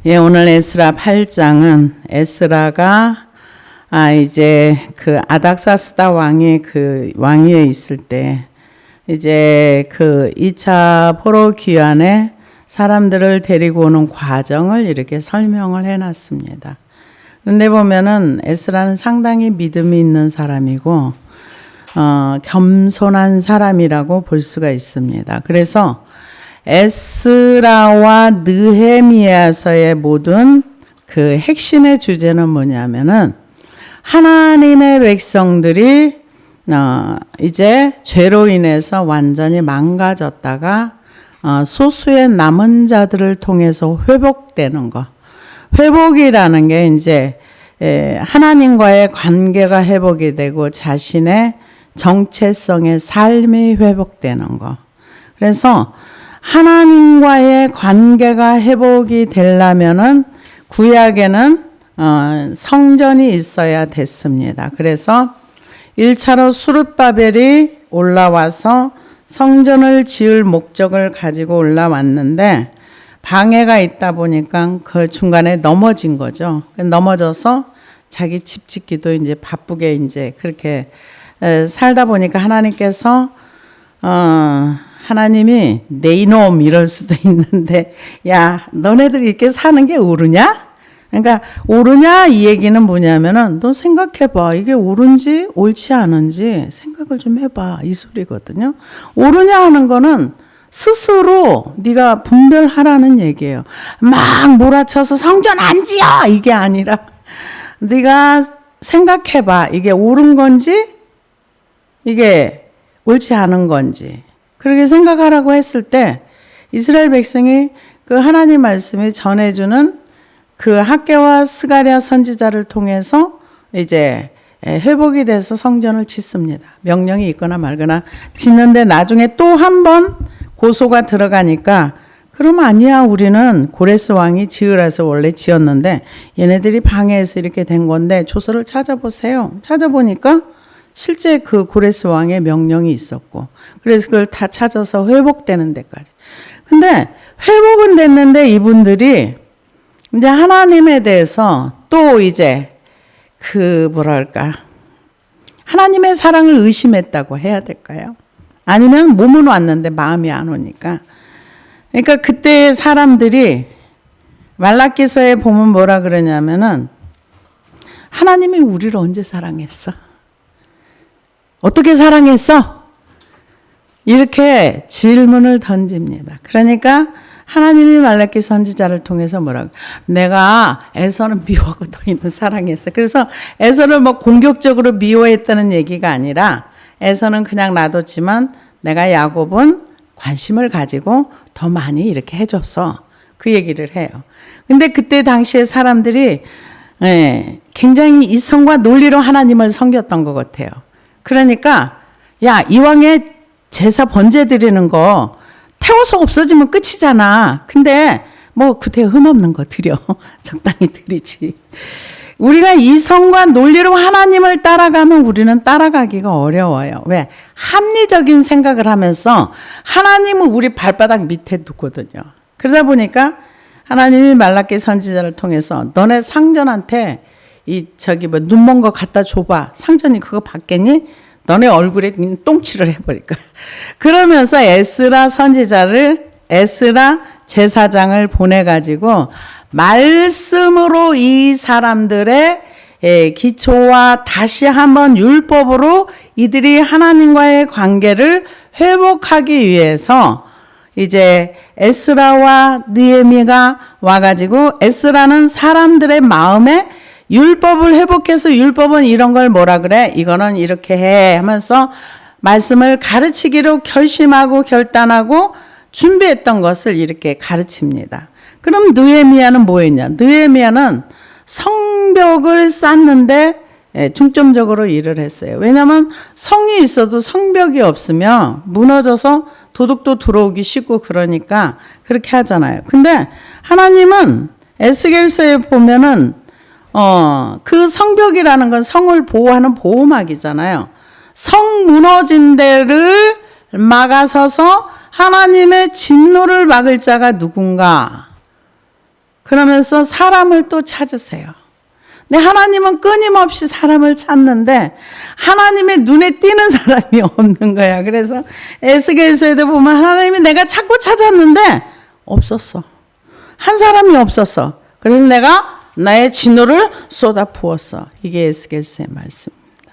예, 오늘 에스라 8장은 에스라가 이제 그 아닥사스다 왕이 그 왕위에 있을 때 이제 그 2차 포로 귀환에 사람들을 데리고 오는 과정을 이렇게 설명을 해놨습니다. 그런데 보면은 에스라는 상당히 믿음이 있는 사람이고 겸손한 사람이라고 볼 수가 있습니다. 그래서 에스라와 느헤미야서의 모든 그 핵심의 주제는 뭐냐면은 하나님의 백성들이 이제 죄로 인해서 완전히 망가졌다가 소수의 남은 자들을 통해서 회복되는 거. 회복이라는 게 이제 하나님과의 관계가 회복이 되고 자신의 정체성의 삶이 회복되는 거. 그래서 하나님과의 관계가 회복이 되려면은 구약에는 성전이 있어야 됐습니다. 그래서 1차로 수르바벨이 올라와서 성전을 지을 목적을 가지고 올라왔는데 방해가 있다 보니까 그 중간에 넘어진 거죠. 넘어져서 자기 집 짓기도 이제 바쁘게 이제 그렇게 살다 보니까 하나님께서 하나님이 내 이놈 이럴 수도 있는데 야 너네들 이렇게 사는 게 옳으냐? 그러니까 옳으냐 이 얘기는 뭐냐면은 너 생각해봐 이게 옳은지 옳지 않은지 생각을 좀 해봐 이 소리거든요. 옳으냐 하는 거는 스스로 네가 분별하라는 얘기예요. 막 몰아쳐서 성전 안 지어 이게 아니라 네가 생각해봐 이게 옳은 건지 이게 옳지 않은 건지 그렇게 생각하라고 했을 때 이스라엘 백성이 그 하나님 말씀이 전해주는 그 학개와 스가랴 선지자를 통해서 이제 회복이 돼서 성전을 짓습니다. 명령이 있거나 말거나 짓는데 나중에 또 한 번 고소가 들어가니까 그럼 아니야 우리는 고레스 왕이 지으라서 원래 지었는데 얘네들이 방해해서 이렇게 된 건데 조서를 찾아보세요. 찾아보니까 실제 그 고레스 왕의 명령이 있었고 그래서 그걸 다 찾아서 회복되는 데까지. 근데 회복은 됐는데 이분들이 이제 하나님에 대해서 또 이제 그 뭐랄까 하나님의 사랑을 의심했다고 해야 될까요? 아니면 몸은 왔는데 마음이 안 오니까. 그러니까 그때 사람들이 말라기서에 보면 뭐라 그러냐면은 하나님이 우리를 언제 사랑했어? 어떻게 사랑했어? 이렇게 질문을 던집니다. 그러니까 하나님이 말라기 선지자를 통해서 뭐라고? 내가 에서는 미워하고 너희는 사랑했어. 그래서 에서를 뭐 공격적으로 미워했다는 얘기가 아니라 에서는 그냥 놔뒀지만 내가 야곱은 관심을 가지고 더 많이 이렇게 해줬어. 그 얘기를 해요. 근데 그때 당시에 사람들이 굉장히 이성과 논리로 하나님을 섬겼던 것 같아요. 그러니까 야 이왕에 제사 번제 드리는 거 태워서 없어지면 끝이잖아. 근데 뭐 그때 흠없는 거 드려. 적당히 드리지. 우리가 이성과 논리로 하나님을 따라가면 우리는 따라가기가 어려워요. 왜? 합리적인 생각을 하면서 하나님은 우리 발바닥 밑에 두거든요. 그러다 보니까 하나님이 말라기 선지자를 통해서 너네 상전한테 눈먼 거 갖다 줘봐. 상전이 그거 받겠니? 너네 얼굴에 똥칠을 해버릴 거야. 그러면서 에스라 제사장을 보내가지고 말씀으로 이 사람들의 기초와 다시 한번 율법으로 이들이 하나님과의 관계를 회복하기 위해서 이제 에스라와 느헤미야가 와가지고 에스라는 사람들의 마음에 율법을 회복해서 율법은 이런 걸 뭐라 그래? 이거는 이렇게 해 하면서 말씀을 가르치기로 결심하고 결단하고 준비했던 것을 이렇게 가르칩니다. 그럼 느헤미야는 뭐였냐? 느헤미야는 성벽을 쌓는데 중점적으로 일을 했어요. 왜냐하면 성이 있어도 성벽이 없으면 무너져서 도둑도 들어오기 쉽고 그러니까 그렇게 하잖아요. 근데 하나님은 에스겔서에 보면은 그 성벽이라는 건 성을 보호하는 보호막이잖아요. 성 무너진 데를 막아서서 하나님의 진노를 막을 자가 누군가? 그러면서 사람을 또 찾으세요. 근데 하나님은 끊임없이 사람을 찾는데 하나님의 눈에 띄는 사람이 없는 거야. 그래서 에스겔서에도 보면 하나님이 내가 자꾸 찾았는데 없었어. 한 사람이 없었어. 그래서 내가 나의 진노를 쏟아 부었어. 이게 에스겔서의 말씀입니다.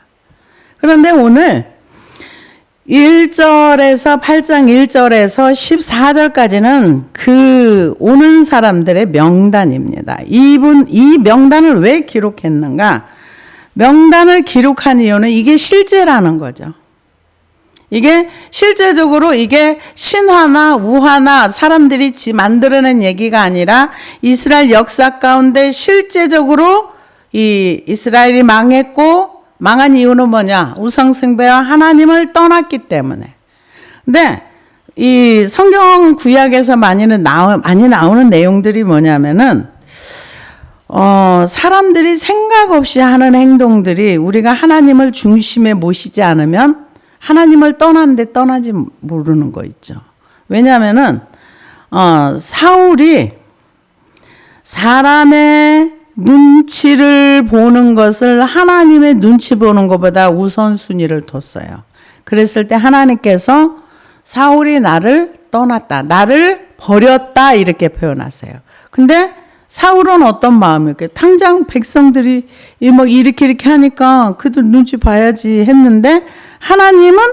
그런데 오늘 1절에서 8장 1절에서 14절까지는 그 오는 사람들의 명단입니다. 이 명단을 왜 기록했는가? 명단을 기록한 이유는 이게 실제라는 거죠. 이게 실제적으로 이게 신화나 우화나 사람들이 만들어낸 얘기가 아니라 이스라엘 역사 가운데 실제적으로 이 이스라엘이 망한 이유는 뭐냐? 우상숭배와 하나님을 떠났기 때문에. 근데 이 성경 구약에서 많이 나오는 내용들이 뭐냐면은 사람들이 생각 없이 하는 행동들이 우리가 하나님을 중심에 모시지 않으면 하나님을 떠났는데 떠나지 모르는 거 있죠. 왜냐하면은 사울이 사람의 눈치를 보는 것을 하나님의 눈치 보는 것보다 우선순위를 뒀어요. 그랬을 때 하나님께서 사울이 나를 떠났다, 나를 버렸다 이렇게 표현하세요. 근데 사울은 어떤 마음이었겠어요? 당장 백성들이 이렇게 하니까 그들 눈치 봐야지 했는데 하나님은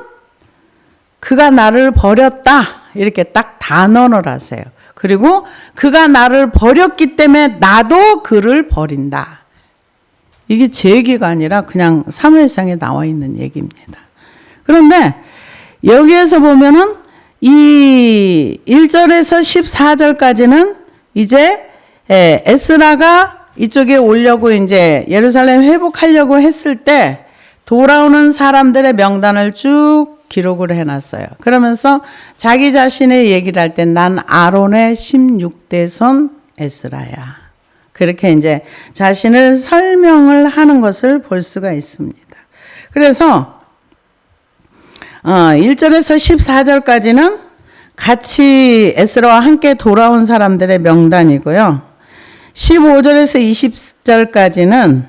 그가 나를 버렸다 이렇게 딱 단언을 하세요. 그리고 그가 나를 버렸기 때문에 나도 그를 버린다. 이게 제 얘기가 아니라 그냥 사무엘상에 나와 있는 얘기입니다. 그런데 여기에서 보면은 이 1절에서 14절까지는 이제 에스라가 이쪽에 오려고 이제 예루살렘 회복하려고 했을 때 돌아오는 사람들의 명단을 쭉 기록을 해놨어요. 그러면서 자기 자신의 얘기를 할 때 난 아론의 16대 손 에스라야. 그렇게 이제 자신을 설명을 하는 것을 볼 수가 있습니다. 그래서 1절에서 14절까지는 같이 에스라와 함께 돌아온 사람들의 명단이고요. 15절에서 20절까지는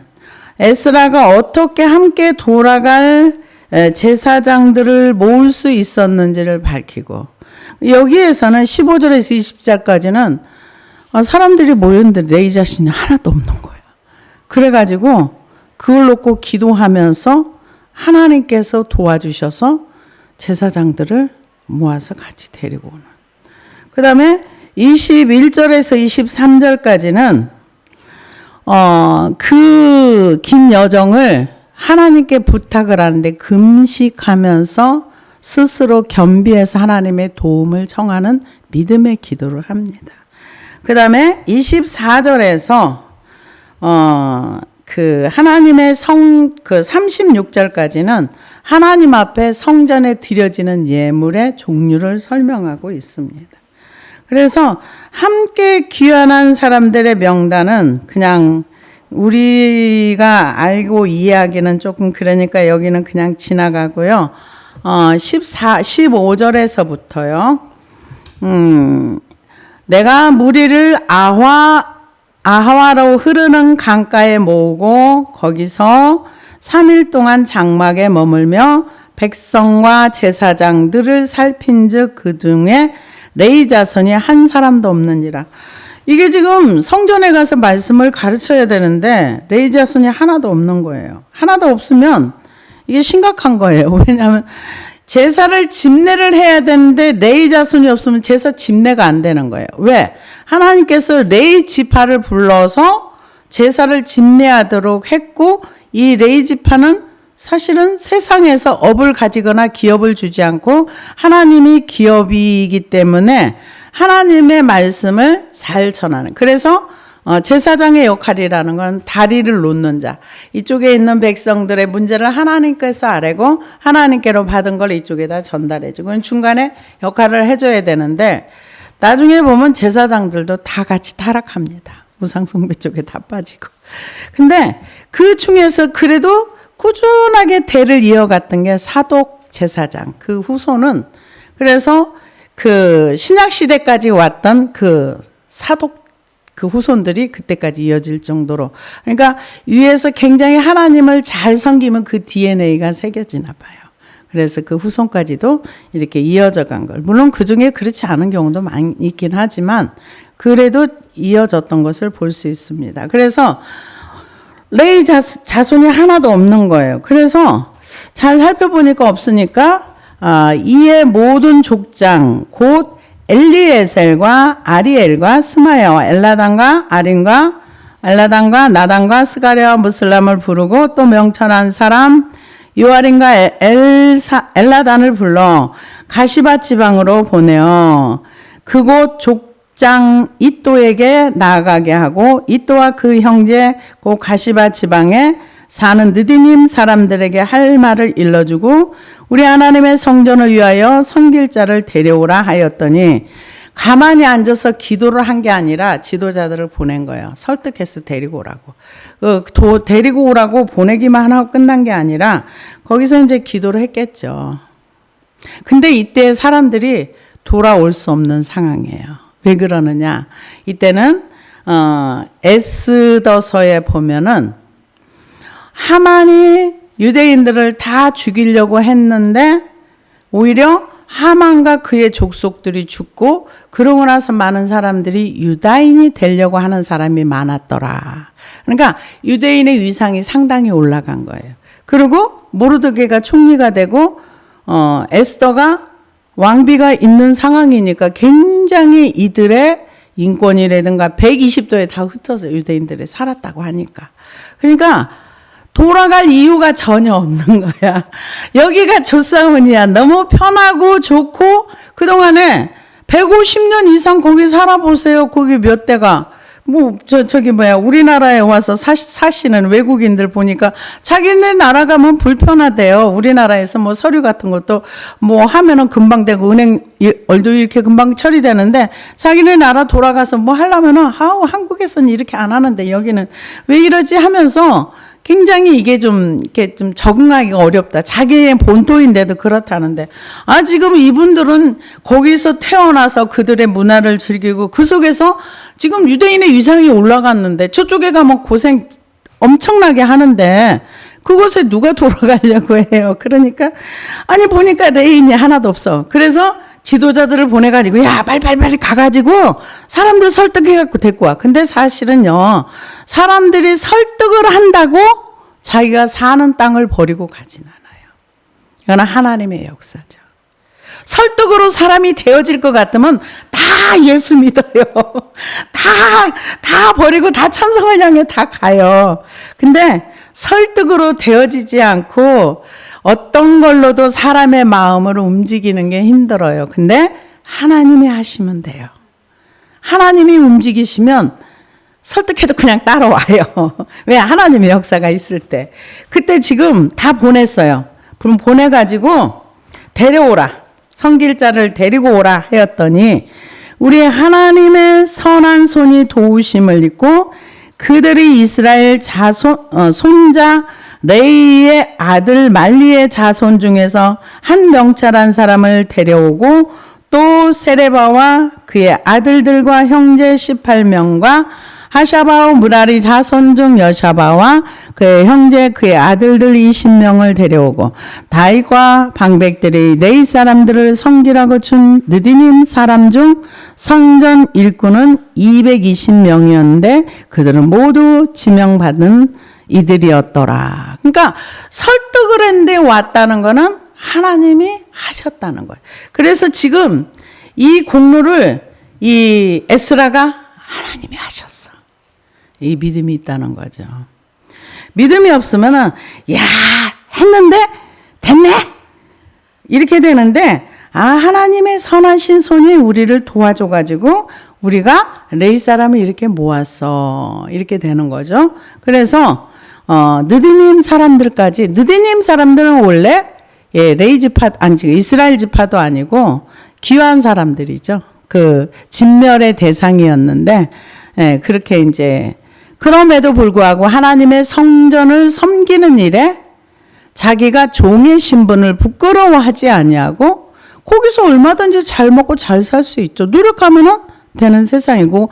에스라가 어떻게 함께 돌아갈 제사장들을 모을 수 있었는지를 밝히고, 여기에서는 15절에서 20절까지는 사람들이 모였는데 내 자신이 하나도 없는 거야. 그래가지고 그걸 놓고 기도하면서 하나님께서 도와주셔서 제사장들을 모아서 같이 데리고 오는. 그 다음에 21절에서 23절까지는 그 긴 여정을 하나님께 부탁을 하는데 금식하면서 스스로 겸비해서 하나님의 도움을 청하는 믿음의 기도를 합니다. 그 다음에 24절에서 그 하나님의 그 36절까지는 하나님 앞에 성전에 드려지는 예물의 종류를 설명하고 있습니다. 그래서 함께 귀환한 사람들의 명단은 그냥 우리가 알고 이해하기는 조금 그러니까 여기는 그냥 지나가고요. 15절에서부터요. 내가 무리를 아하와로 흐르는 강가에 모으고 거기서 3일 동안 장막에 머물며 백성과 제사장들을 살핀즉 그 중에 레위 자손이 한 사람도 없느니라. 이게 지금 성전에 가서 말씀을 가르쳐야 되는데 레위 자손이 하나도 없는 거예요. 하나도 없으면 이게 심각한 거예요. 왜냐하면 제사를 집례를 해야 되는데 레위 자손이 없으면 제사 집례가 안 되는 거예요. 왜? 하나님께서 레위 지파를 불러서 제사를 집례하도록 했고, 이 레위 지파는 사실은 세상에서 업을 가지거나 기업을 주지 않고 하나님이 기업이기 때문에 하나님의 말씀을 잘 전하는. 그래서 제사장의 역할이라는 건 다리를 놓는 자. 이쪽에 있는 백성들의 문제를 하나님께서 아뢰고 하나님께로 받은 걸 이쪽에다 전달해 주고 중간에 역할을 해줘야 되는데, 나중에 보면 제사장들도 다 같이 타락합니다. 우상숭배 쪽에 다 빠지고. 근데 그 중에서 그래도 꾸준하게 대를 이어갔던 게 사독 제사장, 그 후손은, 그래서 그 신약 시대까지 왔던 그 사독 그 후손들이 그때까지 이어질 정도로. 그러니까 위에서 굉장히 하나님을 잘 섬기면 그 DNA가 새겨지나 봐요. 그래서 그 후손까지도 이렇게 이어져 간 걸. 물론 그 중에 그렇지 않은 경우도 많이 있긴 하지만 그래도 이어졌던 것을 볼 수 있습니다. 그래서 레위 자손이 하나도 없는 거예요. 그래서 잘 살펴보니까 없으니까 이의 모든 족장 곧 엘리에셀과 아리엘과 스마야와 엘라단과 나단과 스가랴와 무슬람을 부르고 또 명철한 사람 요아린과 엘라단을 불러 가시바 지방으로 보내어 그곳 족장 이또에게 나아가게 하고 이또와 그 형제 곧 가시바 지방에 사는 느디님 사람들에게 할 말을 일러주고 우리 하나님의 성전을 위하여 섬길 자를 데려오라 하였더니 가만히 앉아서 기도를 한 게 아니라 지도자들을 보낸 거예요. 설득해서 데리고 오라고. 데리고 오라고 보내기만 하고 끝난 게 아니라 거기서 이제 기도를 했겠죠. 근데 이때 사람들이 돌아올 수 없는 상황이에요. 왜 그러느냐? 이때는 에스더서에 보면은 하만이 유대인들을 다 죽이려고 했는데 오히려 하만과 그의 족속들이 죽고 그러고 나서 많은 사람들이 유다인이 되려고 하는 사람이 많았더라. 그러니까 유대인의 위상이 상당히 올라간 거예요. 그리고 모르드게가 총리가 되고 에스더가 왕비가 있는 상황이니까 굉장히 이들의 인권이라든가 120도에 다 흩어서 유대인들이 살았다고 하니까. 그러니까 돌아갈 이유가 전혀 없는 거야. 여기가 조사원이야. 너무 편하고 좋고 그동안에 150년 이상 거기 살아보세요. 거기 몇 대가. 우리나라에 와서 사시는 외국인들 보니까 자기네 나라 가면 불편하대요. 우리나라에서 뭐 서류 같은 것도 뭐 하면은 금방 되고 은행 얼도 이렇게 금방 처리되는데 자기네 나라 돌아가서 뭐 하려면은 한국에서는 이렇게 안 하는데 여기는 왜 이러지 하면서 굉장히 이게 좀 적응하기가 어렵다. 자기의 본토인데도 그렇다는데. 지금 이분들은 거기서 태어나서 그들의 문화를 즐기고 그 속에서 지금 유대인의 위상이 올라갔는데 저쪽에 가면 고생 엄청나게 하는데 그곳에 누가 돌아가려고 해요. 그러니까, 보니까 레인이 하나도 없어. 그래서 지도자들을 보내가지고, 야, 빨리 가가지고, 사람들 설득해갖고 데리고 와. 근데 사실은요, 사람들이 설득을 한다고 자기가 사는 땅을 버리고 가진 않아요. 이건 하나님의 역사죠. 설득으로 사람이 되어질 것 같으면 다 예수 믿어요. 다 버리고 다 천성을 향해 다 가요. 근데 설득으로 되어지지 않고 어떤 걸로도 사람의 마음을 움직이는 게 힘들어요. 근데 하나님이 하시면 돼요. 하나님이 움직이시면 설득해도 그냥 따라와요. 왜? 하나님의 역사가 있을 때. 그때 지금 다 보냈어요. 그럼 보내가지고 데려오라. 섬길 자를 데리고 오라 하였더니 우리 하나님의 선한 손이 도우심을 입고 그들이 이스라엘 손자 레이의 아들 말리의 자손 중에서 한 명철한 사람을 데려오고 또 세레바와 그의 아들들과 형제 18명과 하샤바오 무라리 자손 중 여샤바와 그의 형제 그의 아들들 20명을 데려오고 다윗과 방백들이 레위 사람들을 섬기라고 준 느디님 사람 중 성전 일꾼은 220명이었는데 그들은 모두 지명받은 이들이었더라. 그러니까 설득을 했는데 왔다는 거는 하나님이 하셨다는 거예요. 그래서 지금 이 공로를 이 에스라가 하나님이 하셨어. 이 믿음이 있다는 거죠. 믿음이 없으면은 야 했는데 됐네 이렇게 되는데 하나님의 선하신 손이 우리를 도와줘가지고 우리가 레위 사람을 이렇게 모았어 이렇게 되는 거죠. 그래서 느디님 사람들까지 느디님 사람들은 원래 레위 지파 이스라엘 지파도 아니고 귀한 사람들이죠. 그 진멸의 대상이었는데 그렇게 이제 그럼에도 불구하고 하나님의 성전을 섬기는 일에 자기가 종의 신분을 부끄러워하지 아니하고 거기서 얼마든지 잘 먹고 잘 살 수 있죠. 노력하면은 되는 세상이고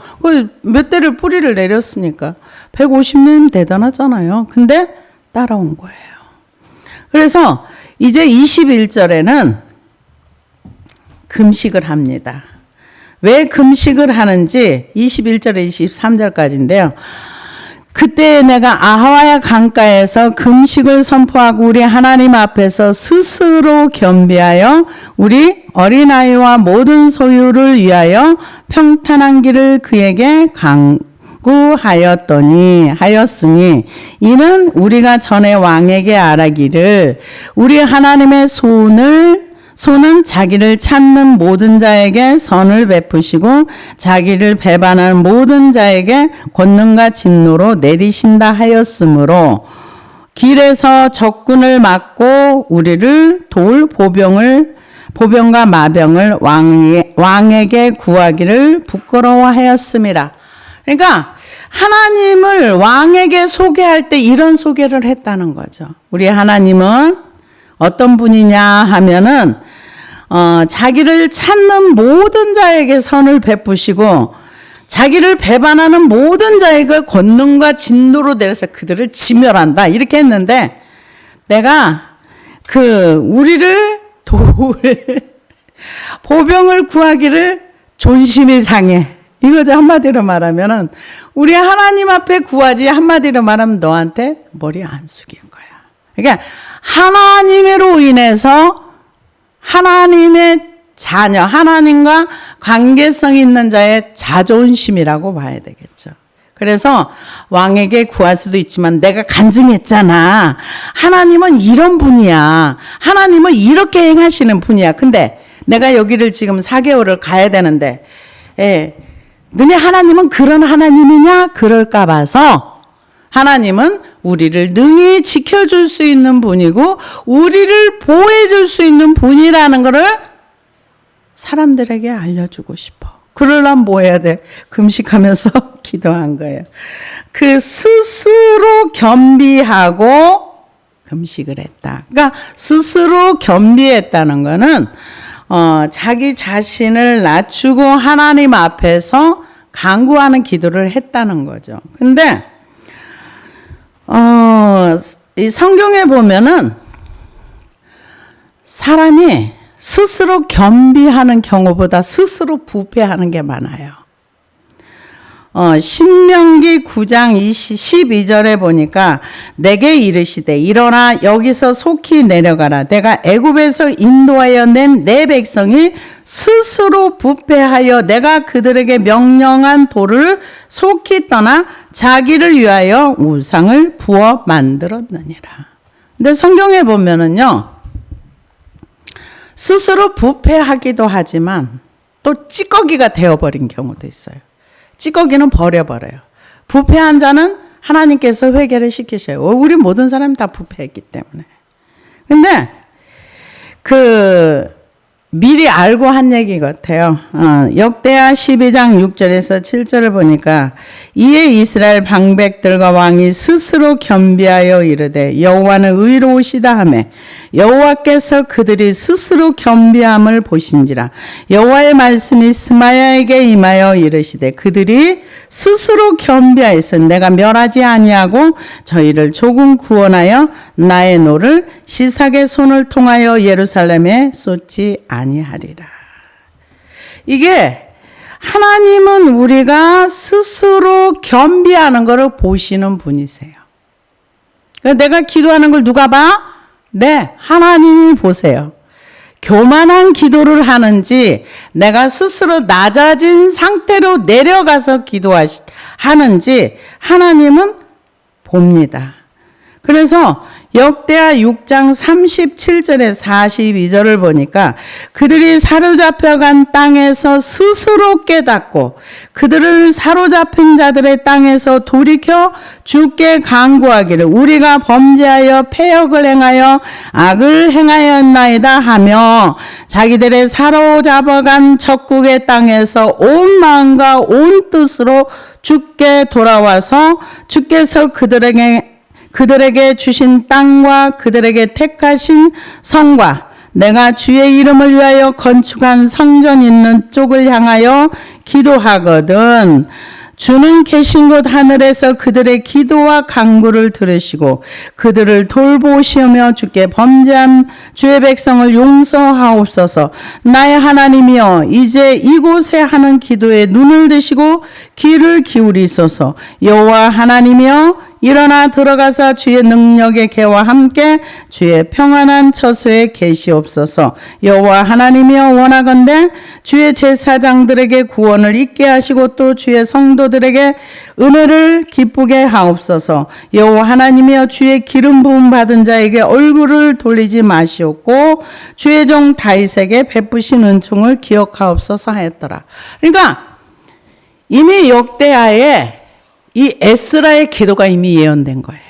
몇 대를 뿌리를 내렸으니까 150년 대단하잖아요. 근데 따라온 거예요. 그래서 이제 21절에는 금식을 합니다. 왜 금식을 하는지 21절에 23절까지인데요. 그때 내가 아하와 강가에서 금식을 선포하고 우리 하나님 앞에서 스스로 겸비하여 우리 어린아이와 모든 소유를 위하여 평탄한 길을 그에게 하였으니 이는 우리가 전에 왕에게 아뢰기를 우리 하나님의 손은 자기를 찾는 모든 자에게 선을 베푸시고 자기를 배반하는 모든 자에게 권능과 진노로 내리신다 하였으므로 길에서 적군을 막고 우리를 도울 보병과 마병을 왕에게 구하기를 부끄러워하였습니다. 그러니까 하나님을 왕에게 소개할 때 이런 소개를 했다는 거죠. 우리 하나님은 어떤 분이냐 하면은 자기를 찾는 모든 자에게 선을 베푸시고 자기를 배반하는 모든 자에게 권능과 진노로 내려서 그들을 지멸한다 이렇게 했는데 내가 우리를 도울 보병을 구하기를 존심이 상해 이거죠. 한마디로 말하면은 우리 하나님 앞에 구하지 한마디로 말하면 너한테 머리 안 숙인 거야. 그러니까 하나님으로 인해서 하나님의 자녀, 하나님과 관계성 있는 자의 자존심이라고 봐야 되겠죠. 그래서 왕에게 구할 수도 있지만 내가 간증했잖아. 하나님은 이런 분이야. 하나님은 이렇게 행하시는 분이야. 근데 내가 여기를 지금 4개월을 가야 되는데 너네 하나님은 그런 하나님이냐? 그럴까 봐서 하나님은 우리를 능히 지켜줄 수 있는 분이고 우리를 보호해줄 수 있는 분이라는 것을 사람들에게 알려주고 싶어. 그러려면 뭐 해야 돼? 금식하면서 기도한 거예요. 그 스스로 겸비하고 금식을 했다. 그러니까 스스로 겸비했다는 거는 자기 자신을 낮추고 하나님 앞에서 간구하는 기도를 했다는 거죠. 근데 이 성경에 보면은 사람이 스스로 겸비하는 경우보다 스스로 부패하는 게 많아요. 신명기 9장 12절에 보니까 내게 이르시되 일어나 여기서 속히 내려가라. 내가 애굽에서 인도하여 낸 내 백성이 스스로 부패하여 내가 그들에게 명령한 도를 속히 떠나 자기를 위하여 우상을 부어 만들었느니라. 근데 성경에 보면은요. 스스로 부패하기도 하지만 또 찌꺼기가 되어버린 경우도 있어요. 찌꺼기는 버려버려요. 부패한 자는 하나님께서 회개를 시키셔요. 우리 모든 사람이 다 부패했기 때문에. 근데 미리 알고 한 얘기 같아요. 역대하 12장 6절에서 7절을 보니까 이에 이스라엘 방백들과 왕이 스스로 겸비하여 이르되 여호와는 의로우시다 하매 여호와께서 그들이 스스로 겸비함을 보신지라. 여호와의 말씀이 스마야에게 임하여 이르시되 그들이 스스로 겸비하여서 내가 멸하지 아니하고 저희를 조금 구원하여 나의 노를 시삭의 손을 통하여 예루살렘에 쏟지 아니하리라. 이게 하나님은 우리가 스스로 겸비하는 것을 보시는 분이세요. 내가 기도하는 걸 누가 봐? 네, 하나님이 보세요. 교만한 기도를 하는지 내가 스스로 낮아진 상태로 내려가서 기도하는지 하나님은 봅니다. 그래서 역대하 6장 37절에 42절을 보니까 그들이 사로잡혀간 땅에서 스스로 깨닫고 그들을 사로잡힌 자들의 땅에서 돌이켜 주께 간구하기를 우리가 범죄하여 패역을 행하여 악을 행하였나이다 하며 자기들의 사로잡아간 적국의 땅에서 온 마음과 온 뜻으로 주께 돌아와서 주께서 그들에게 주신 땅과 그들에게 택하신 성과 내가 주의 이름을 위하여 건축한 성전 있는 쪽을 향하여 기도하거든 주는 계신 곳 하늘에서 그들의 기도와 간구를 들으시고 그들을 돌보시며 주께 범죄한 주의 백성을 용서하옵소서. 나의 하나님이여 이제 이곳에 하는 기도에 눈을 드시고 귀를 기울이소서. 여호와 하나님이여 일어나 들어가사 주의 능력의 개와 함께 주의 평안한 처소에 계시옵소서. 여호와 하나님이여 원하건대 주의 제사장들에게 구원을 있게 하시고 또 주의 성도들에게 은혜를 기쁘게 하옵소서. 여호와 하나님이여 주의 기름 부음 받은 자에게 얼굴을 돌리지 마시옵고 주의 종 다윗에게 베푸신 은총을 기억하옵소서 하였더라. 그러니까 이미 역대하에 이 에스라의 기도가 이미 예언된 거예요.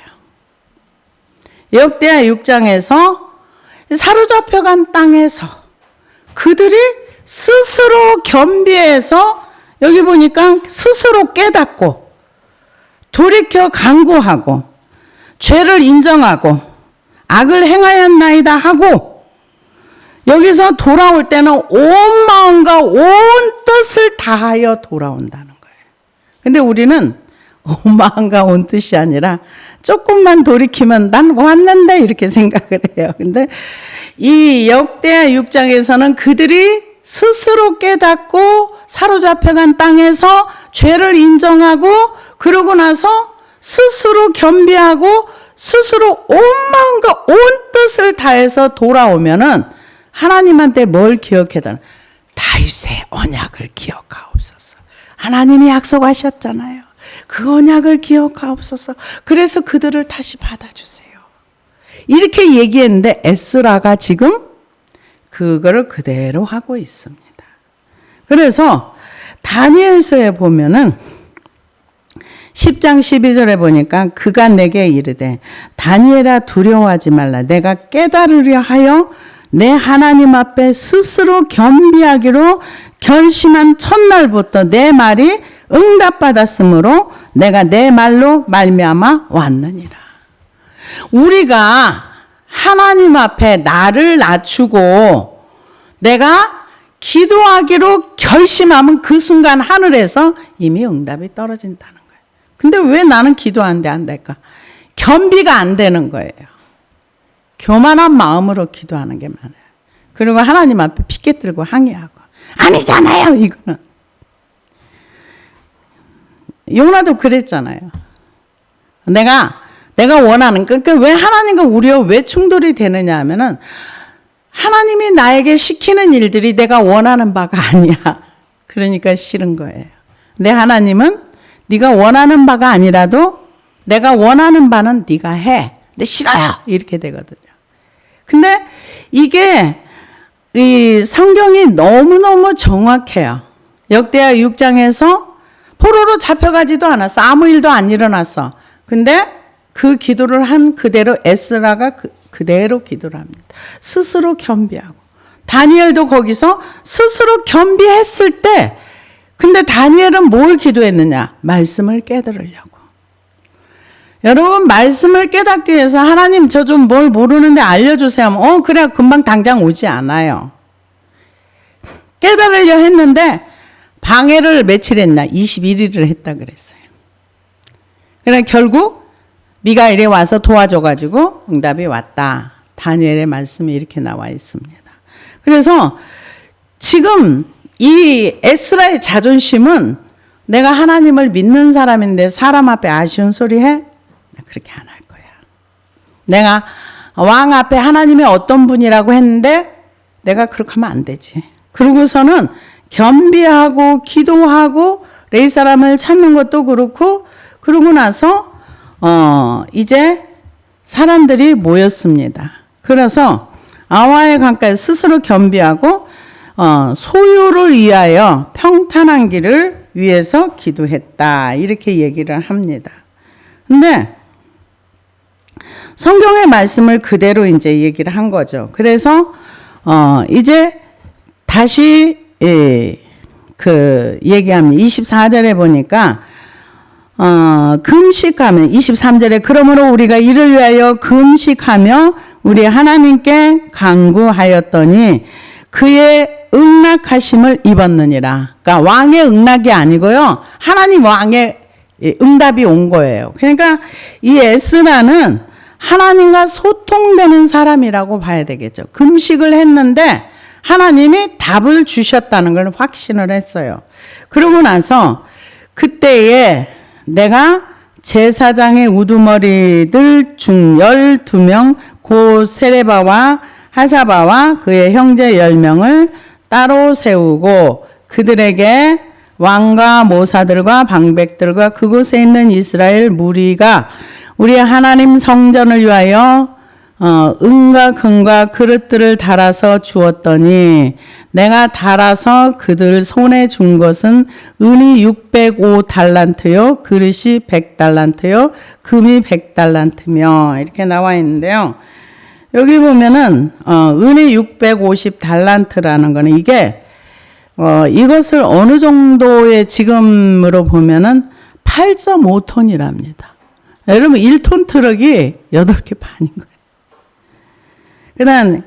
역대하 6장에서 사로잡혀간 땅에서 그들이 스스로 겸비해서 여기 보니까 스스로 깨닫고 돌이켜 간구하고 죄를 인정하고 악을 행하였나이다 하고 여기서 돌아올 때는 온 마음과 온 뜻을 다하여 돌아온다는 거예요. 근데 우리는 온 마음과 온 뜻이 아니라 조금만 돌이키면 난 왔는데 이렇게 생각을 해요. 근데 이 역대하 6장에서는 그들이 스스로 깨닫고 사로잡혀간 땅에서 죄를 인정하고 그러고 나서 스스로 겸비하고 스스로 온 마음과 온 뜻을 다해서 돌아오면은 하나님한테 뭘 기억해달라? 다윗의 언약을 기억하옵소서. 하나님이 약속하셨잖아요. 그 언약을 기억하옵소서. 그래서 그들을 다시 받아주세요. 이렇게 얘기했는데 에스라가 지금 그거를 그대로 하고 있습니다. 그래서 다니엘서에 보면은 10장 12절에 보니까 그가 내게 이르되 다니엘아 두려워하지 말라. 내가 깨달으려 하여 내 하나님 앞에 스스로 겸비하기로 결심한 첫날부터 내 말이 응답받았으므로 내가 내 말로 말미암아 왔느니라. 우리가 하나님 앞에 나를 낮추고 내가 기도하기로 결심하면 그 순간 하늘에서 이미 응답이 떨어진다는 거예요. 근데 왜 나는 기도하는데 안 될까? 겸비가 안 되는 거예요. 교만한 마음으로 기도하는 게 많아요. 그리고 하나님 앞에 피켓 들고 항의하고 아니잖아요 이거는. 요나도 그랬잖아요. 내가 원하는 그러니까 왜 하나님과 우리와 왜 충돌이 되느냐 하면은 하나님이 나에게 시키는 일들이 내가 원하는 바가 아니야. 그러니까 싫은 거예요. 내 하나님은 네가 원하는 바가 아니라도 내가 원하는 바는 네가 해. 근데 싫어요. 이렇게 되거든요. 근데 이게 이 성경이 너무너무 정확해요. 역대하 6장에서 포로로 잡혀가지도 않았어. 아무 일도 안 일어났어. 근데 그 기도를 한 그대로 에스라가 그대로 기도를 합니다. 스스로 겸비하고. 다니엘도 거기서 스스로 겸비했을 때 근데 다니엘은 뭘 기도했느냐? 말씀을 깨달으려고. 여러분 말씀을 깨닫기 위해서 하나님 저 좀 뭘 모르는데 알려주세요. 그래 금방 당장 오지 않아요. 깨달으려 했는데 방해를 며칠 했나? 21일을 했다 그랬어요. 그래 결국 미가엘이 와서 도와줘가지고 응답이 왔다. 다니엘의 말씀이 이렇게 나와 있습니다. 그래서 지금 이 에스라의 자존심은 내가 하나님을 믿는 사람인데 사람 앞에 아쉬운 소리 해? 그렇게 안 할 거야. 내가 왕 앞에 하나님이 어떤 분이라고 했는데 내가 그렇게 하면 안 되지. 그러고서는 겸비하고 기도하고 레위 사람을 찾는 것도 그렇고 그러고 나서 이제 사람들이 모였습니다. 그래서 아와의 강가에 스스로 겸비하고 소유를 위하여 평탄한 길을 위해서 기도했다. 이렇게 얘기를 합니다. 근데 성경의 말씀을 그대로 이제 얘기를 한 거죠. 그래서 이제 다시 그 얘기합니다. 24절에 보니까 금식하면 23절에 그러므로 우리가 이를 위하여 금식하며 우리 하나님께 간구하였더니 그의 응낙하심을 입었느니라. 그러니까 왕의 응낙이 아니고요. 하나님 왕의 응답이 온 거예요. 그러니까 이 에스라는 하나님과 소통되는 사람이라고 봐야 되겠죠. 금식을 했는데 하나님이 답을 주셨다는 걸 확신을 했어요. 그러고 나서 그때에 내가 제사장의 우두머리들 중 12명 고 세레바와 하사바와 그의 형제 10명을 따로 세우고 그들에게 왕과 모사들과 방백들과 그곳에 있는 이스라엘 무리가 우리 하나님 성전을 위하여 은과 금과 그릇들을 달아서 주었더니 내가 달아서 그들 손에 준 것은 은이 605달란트요 그릇이 100달란트요 금이 100달란트며 이렇게 나와 있는데요. 여기 보면은 은이 650달란트라는 거는 이게 이것을 어느 정도의 지금으로 보면은 8.5톤이랍니다. 여러분 1톤 트럭이 8개 반인 거예요.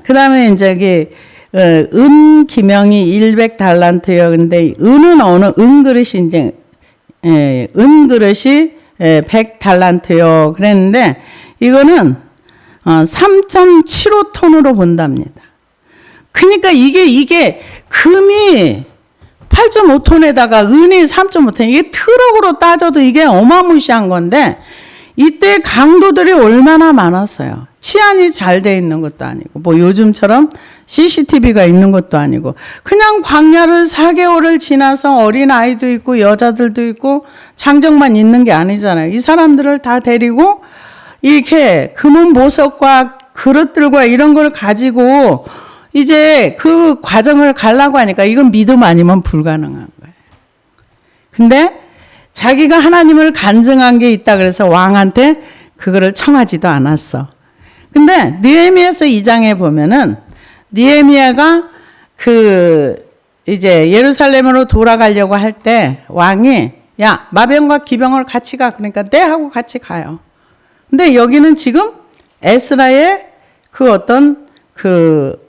그다음에 이제 은 기명이 100달란트요. 근데 은은 은그릇이 이제 은 그릇이 100달란트요. 그랬는데 이거는 3.75톤으로 본답니다. 그러니까 이게 금이 8.5톤에다가 은이 3.5톤 이게 트럭으로 따져도 이게 어마무시한 건데 이때 강도들이 얼마나 많았어요. 치안이 잘 돼 있는 것도 아니고 뭐 요즘처럼 CCTV가 있는 것도 아니고 그냥 광야를 4개월을 지나서 어린 아이도 있고 여자들도 있고 장정만 있는 게 아니잖아요. 이 사람들을 다 데리고 이렇게 금은 보석과 그릇들과 이런 걸 가지고 이제 그 과정을 가려고 하니까 이건 믿음 아니면 불가능한 거예요. 근데 자기가 하나님을 간증한 게 있다 그래서 왕한테 그거를 청하지도 않았어. 근데 느헤미야서 2장에 보면은 느헤미야가 이제 예루살렘으로 돌아가려고 할 때 왕이 야 마병과 기병을 같이 가. 그러니까 네 하고 같이 가요. 근데 여기는 지금 에스라의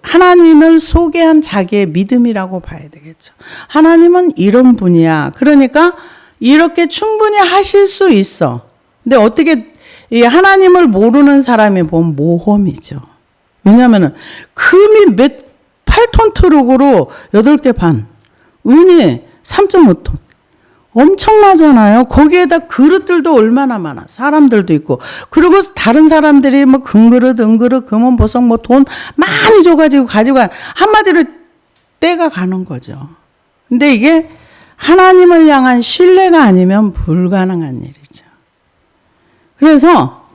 하나님을 소개한 자기의 믿음이라고 봐야 되겠죠. 하나님은 이런 분이야. 그러니까 이렇게 충분히 하실 수 있어. 근데 어떻게 이 하나님을 모르는 사람이 보면 모험이죠. 왜냐하면 금이 8톤 트럭으로 8개 반, 은이 3.5톤. 엄청나잖아요. 거기에다 그릇들도 얼마나 많아. 사람들도 있고. 그리고 다른 사람들이 뭐 금그릇, 은그릇, 금은 보석 뭐 돈 많이 줘가지고 가지고 한마디로 때가 가는 거죠. 근데 이게 하나님을 향한 신뢰가 아니면 불가능한 일이죠. 그래서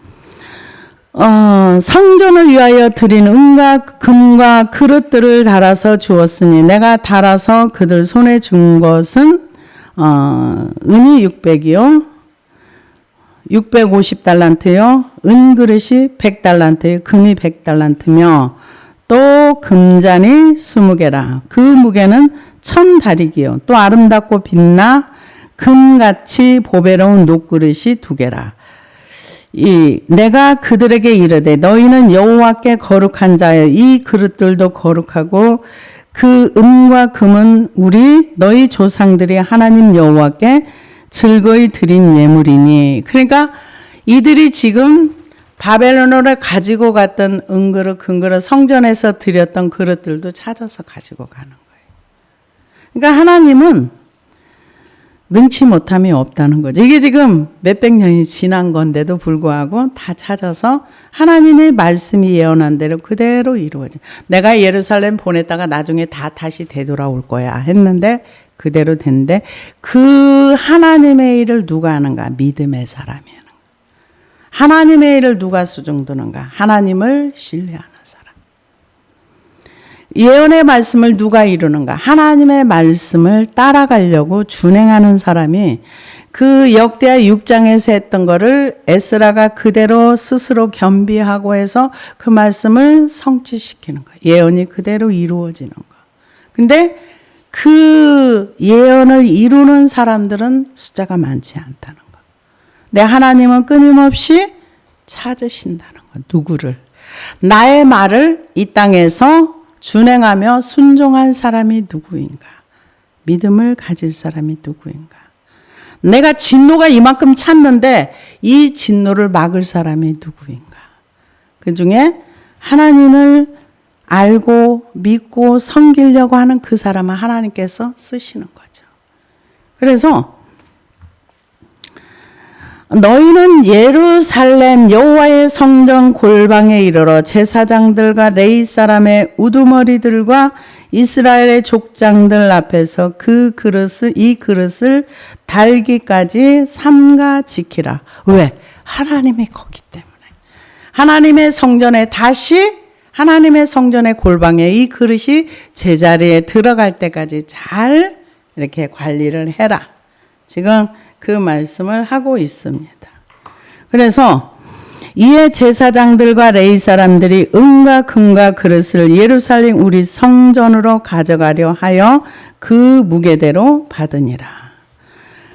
성전을 위하여 드린 은과 금과 그릇들을 달아서 주었으니 내가 달아서 그들 손에 준 것은 은이 600이요 650달란트요 은그릇이 100달란트요 금이 100달란트며 또 금잔이 20개라 그 무게는 1000다리기요 또 아름답고 빛나 금같이 보배로운 녹그릇이 2개라 내가 그들에게 이르되 너희는 여호와께 거룩한 자여 이 그릇들도 거룩하고 그 은과 금은 너희 조상들이 하나님 여호와께 즐거이 드린 예물이니 그러니까 이들이 지금 바벨론으로 가지고 갔던 은그릇 금그릇 성전에서 드렸던 그릇들도 찾아서 가지고 가는 거예요. 그러니까 하나님은 능치 못함이 없다는 거죠. 이게 지금 몇백 년이 지난 건데도 불구하고 다 찾아서 하나님의 말씀이 예언한 대로 그대로 이루어져. 내가 예루살렘 보냈다가 나중에 다 다시 되돌아올 거야 했는데 그대로 된데 그 하나님의 일을 누가 하는가? 믿음의 사람이 하는 거야. 하나님의 일을 누가 수중드는가? 하나님을 신뢰하는 사람. 예언의 말씀을 누가 이루는가? 하나님의 말씀을 따라가려고 준행하는 사람이 그 역대하 6장에서 했던 거를 에스라가 그대로 스스로 겸비하고 해서 그 말씀을 성취시키는 거예요. 예언이 그대로 이루어지는 거. 근데 그 예언을 이루는 사람들은 숫자가 많지 않다는 거. 내 하나님은 끊임없이 찾으신다는 거. 누구를? 나의 말을 이 땅에서 준행하며 순종한 사람이 누구인가? 믿음을 가질 사람이 누구인가? 내가 진노가 이만큼 찼는데 이 진노를 막을 사람이 누구인가? 그 중에 하나님을 알고 믿고 섬기려고 하는 그 사람은 하나님께서 쓰시는 거죠. 그래서 너희는 예루살렘 여호와의 성전 골방에 이르러 제사장들과 레위 사람의 우두머리들과 이스라엘의 족장들 앞에서 이 그릇을 달기까지 삼가 지키라. 왜? 하나님이 거기 때문에. 하나님의 성전에 하나님의 성전의 골방에 이 그릇이 제자리에 들어갈 때까지 잘 이렇게 관리를 해라. 지금 그 말씀을 하고 있습니다. 그래서 이에 제사장들과 레위 사람들이 은과 금과 그릇을 예루살렘 우리 성전으로 가져가려 하여 그 무게대로 받으니라.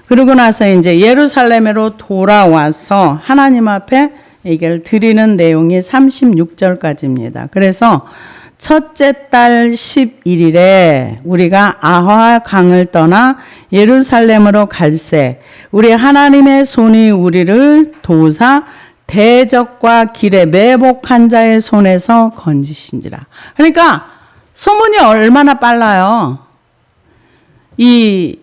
그러고 나서 이제 예루살렘으로 돌아와서 하나님 앞에 이걸 드리는 내용이 36절까지입니다. 그래서 첫째 달 11일에 우리가 아하 강을 떠나 예루살렘으로 갈새 우리 하나님의 손이 우리를 도우사 대적과 길에 매복한 자의 손에서 건지신지라. 그러니까 소문이 얼마나 빨라요. 이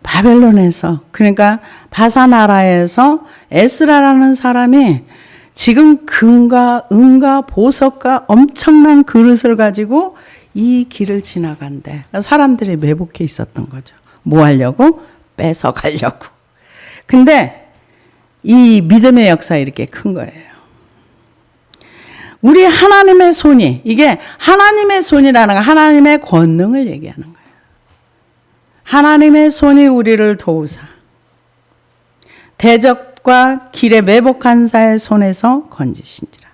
바벨론에서, 그러니까 바사 나라에서 에스라라는 사람이 지금 금과 은과 보석과 엄청난 그릇을 가지고 이 길을 지나간대. 사람들이 매복해 있었던 거죠. 뭐 하려고? 뺏어가려고. 근데 이 믿음의 역사 이렇게 큰 거예요. 우리 하나님의 손이, 이게 하나님의 손이라는 건 하나님의 권능을 얘기하는 거예요. 하나님의 손이 우리를 도우사 대적과 길에 매복한 자의 손에서 건지신지라.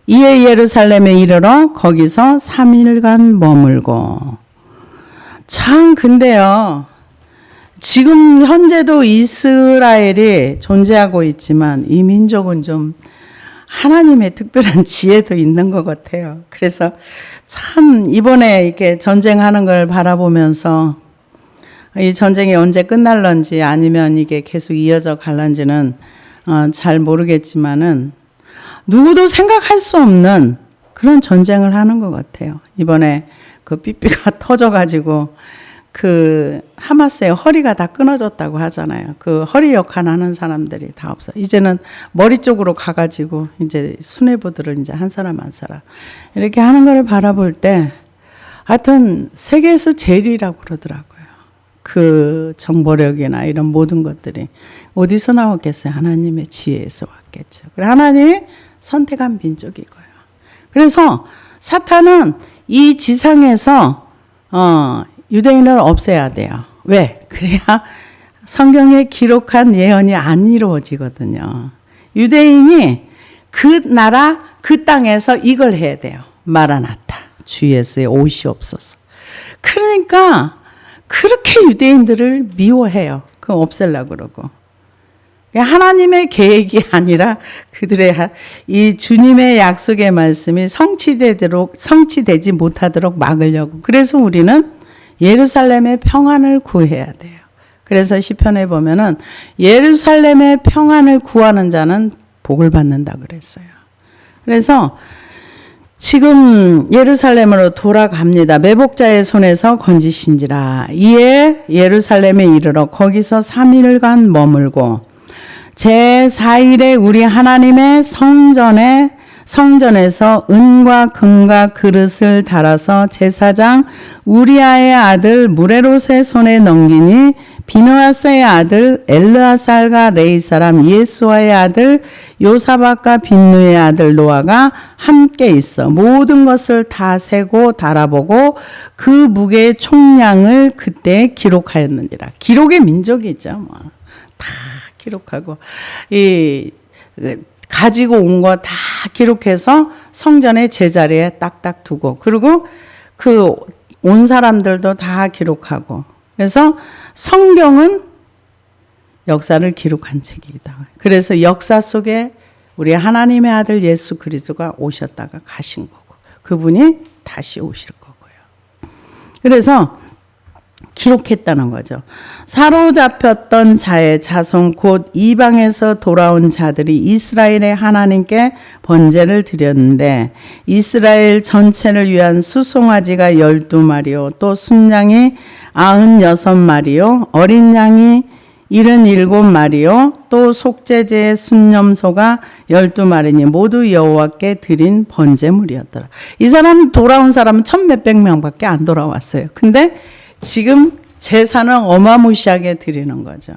이에 예루살렘에 이르러 거기서 3일간 머물고. 참 근데요, 지금 현재도 이스라엘이 존재하고 있지만 이 민족은 좀 하나님의 특별한 지혜도 있는 것 같아요. 그래서 참 이번에 이렇게 전쟁하는 걸 바라보면서 이 전쟁이 언제 끝날런지 아니면 이게 계속 이어져 갈런지는 잘 모르겠지만은 누구도 생각할 수 없는 그런 전쟁을 하는 것 같아요. 이번에 그 삐삐가 터져가지고 그 하마스의 허리가 다 끊어졌다고 하잖아요. 그 허리 역할 하는 사람들이 다 없어. 이제는 머리 쪽으로 가가지고 이제 수뇌부들을 이제 한 사람 이렇게 하는 걸 바라볼 때, 하여튼 세계에서 제일이라고 그러더라고요. 그 정보력이나 이런 모든 것들이 어디서 나왔겠어요? 하나님의 지혜에서 왔겠죠. 그래 하나님이 선택한 민족이고요. 그래서 사탄은 이 지상에서 유대인을 없애야 돼요. 왜? 그래야 성경에 기록한 예언이 안 이루어지거든요. 유대인이 그 나라, 그 땅에서 이걸 해야 돼요. 마라나타, 주 예수의 오시옵소서. 그러니까 그렇게 유대인들을 미워해요. 그거 없애려고 그러고. 하나님의 계획이 아니라 그들의 이 주님의 약속의 말씀이 성취되지 못하도록 막으려고. 그래서 우리는 예루살렘의 평안을 구해야 돼요. 그래서 시편에 보면은 예루살렘의 평안을 구하는 자는 복을 받는다 그랬어요. 그래서 지금 예루살렘으로 돌아갑니다. 매복자의 손에서 건지신지라. 이에 예루살렘에 이르러 거기서 3일간 머물고 제4일에 우리 하나님의 성전에서 은과 금과 그릇을 달아서 제사장 우리아의 아들 무레롯의 손에 넘기니 비느하스의 아들 엘르아살과 레위 사람 예수아의 아들 요사박과 빈누의 아들 노아가 함께 있어 모든 것을 다 세고 달아보고 그 무게의 총량을 그때 기록하였느니라. 기록의 민족이죠. 뭐. 다 기록하고 이 가지고 온 거 다 기록해서 성전의 제자리에 딱딱 두고, 그리고 그 온 사람들도 다 기록하고. 그래서 성경은 역사를 기록한 책이기도 하고. 그래서 역사 속에 우리 하나님의 아들 예수 그리스도가 오셨다가 가신 거고 그분이 다시 오실 거고요. 그래서 기록했다는 거죠. 사로잡혔던 자의 자손 곧 이방에서 돌아온 자들이 이스라엘의 하나님께 번제를 드렸는데 이스라엘 전체를 위한 수송아지가 12마리요 또 순양이 96마리요 어린 양이 77마리요 또 속죄제의 순념소가 12마리니 모두 여호와께 드린 번제물이었더라. 이 사람 돌아온 사람은 1,몇백 명밖에 안 돌아왔어요. 근데 지금 제사는 어마무시하게 드리는 거죠.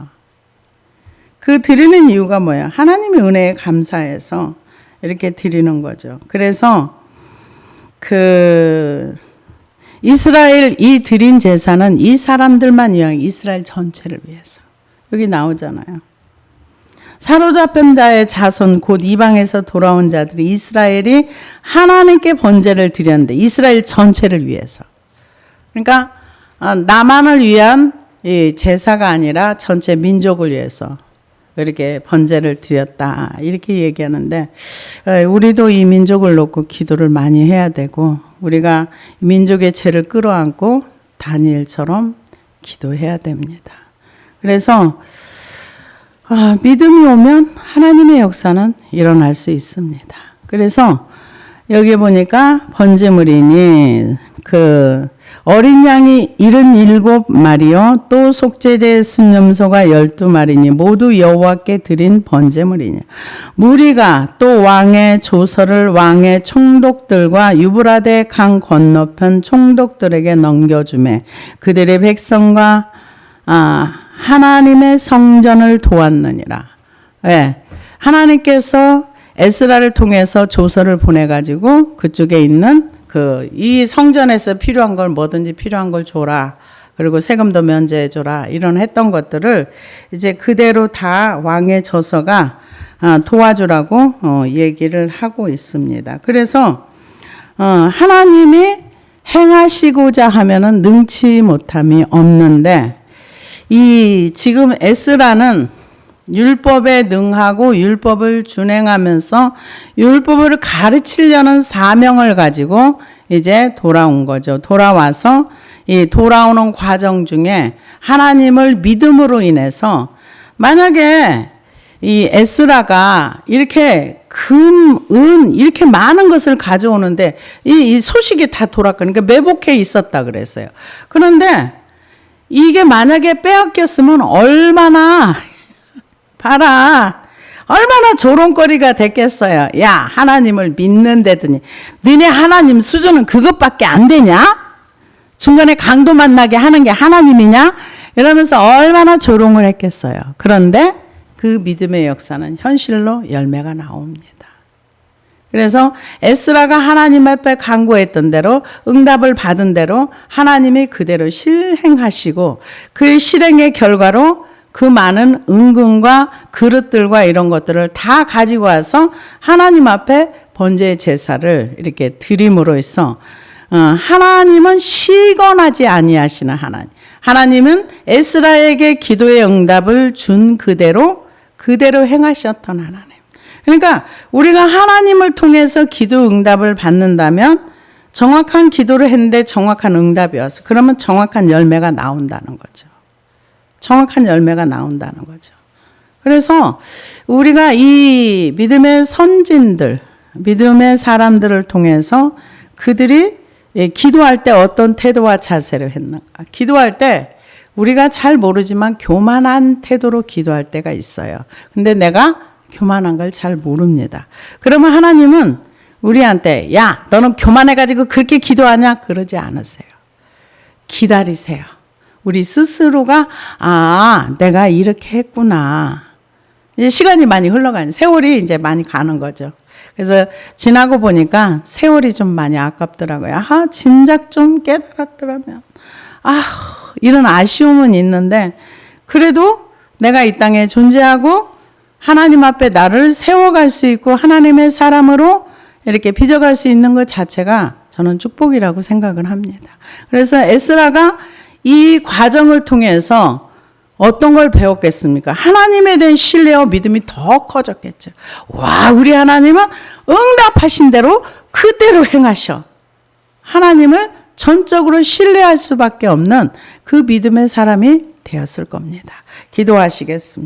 그 드리는 이유가 뭐예요? 하나님의 은혜에 감사해서 이렇게 드리는 거죠. 그래서 이스라엘 이 드린 제사는 이 사람들만 위한 이스라엘 전체를 위해서. 여기 나오잖아요. 사로잡힌 자의 자손 곧 이방에서 돌아온 자들이 이스라엘이 하나님께 번제를 드렸는데 이스라엘 전체를 위해서. 그러니까 나만을 위한 이 제사가 아니라 전체 민족을 위해서 이렇게 번제를 드렸다 이렇게 얘기하는데 우리도 이 민족을 놓고 기도를 많이 해야 되고 우리가 민족의 죄를 끌어안고 다니엘처럼 기도해야 됩니다. 그래서 믿음이 오면 하나님의 역사는 일어날 수 있습니다. 그래서 여기 보니까 번제물이니 어린 양이 77마리요 또 속죄제 순념소가 12마리니 모두 여호와께 드린 번제물이니 무리가 또 왕의 조서를 왕의 총독들과 유브라데 강 건너편 총독들에게 넘겨주매 그들의 백성과 하나님의 성전을 도왔느니라. 네. 하나님께서 에스라를 통해서 조서를 보내가지고 그쪽에 있는 이 성전에서 필요한 걸 뭐든지 필요한 걸 줘라. 그리고 세금도 면제해줘라. 이런 했던 것들을 이제 그대로 다 왕의 조서가 도와주라고 얘기를 하고 있습니다. 그래서 하나님이 행하시고자 하면은 능치 못함이 없는데 이 지금 에스라는 율법에 능하고 율법을 준행하면서 율법을 가르치려는 사명을 가지고 이제 돌아온 거죠. 돌아와서 이 돌아오는 과정 중에 하나님을 믿음으로 인해서 만약에 이 에스라가 이렇게 금, 은 이렇게 많은 것을 가져오는데 이 소식이 다 돌았거든요. 그러니까 매복해 있었다 그랬어요. 그런데 이게 만약에 빼앗겼으면 얼마나 봐라. 얼마나 조롱거리가 됐겠어요. 야, 하나님을 믿는다더니 너네 하나님 수준은 그것밖에 안 되냐? 중간에 강도 만나게 하는 게 하나님이냐? 이러면서 얼마나 조롱을 했겠어요. 그런데 그 믿음의 역사는 현실로 열매가 나옵니다. 그래서 에스라가 하나님 앞에 간구했던 대로 응답을 받은 대로 하나님이 그대로 실행하시고 그 실행의 결과로 그 많은 은금과 그릇들과 이런 것들을 다 가지고 와서 하나님 앞에 번제 제사를 이렇게 드림으로 해서 하나님은 시건하지 아니하시는 하나님. 하나님은 에스라에게 기도의 응답을 준 그대로 행하셨던 하나님. 그러니까 우리가 하나님을 통해서 기도 응답을 받는다면 정확한 기도를 했는데 정확한 응답이 와서 그러면 정확한 열매가 나온다는 거죠. 정확한 열매가 나온다는 거죠. 그래서 우리가 이 믿음의 선진들, 믿음의 사람들을 통해서 그들이 기도할 때 어떤 태도와 자세를 했는가. 기도할 때 우리가 잘 모르지만 교만한 태도로 기도할 때가 있어요. 근데 내가 교만한 걸 잘 모릅니다. 그러면 하나님은 우리한테 야, 너는 교만해가지고 그렇게 기도하냐? 그러지 않으세요. 기다리세요. 우리 스스로가 내가 이렇게 했구나. 이제 시간이 많이 흘러가는 세월이 이제 많이 가는 거죠. 그래서 지나고 보니까 세월이 좀 많이 아깝더라고요. 진작 좀 깨달았더라면. 이런 아쉬움은 있는데 그래도 내가 이 땅에 존재하고 하나님 앞에 나를 세워갈 수 있고 하나님의 사람으로 이렇게 빚어갈 수 있는 것 자체가 저는 축복이라고 생각을 합니다. 그래서 에스라가 이 과정을 통해서 어떤 걸 배웠겠습니까? 하나님에 대한 신뢰와 믿음이 더 커졌겠죠. 와, 우리 하나님은 응답하신 대로 그대로 행하셔. 하나님을 전적으로 신뢰할 수밖에 없는 그 믿음의 사람이 되었을 겁니다. 기도하시겠습니다.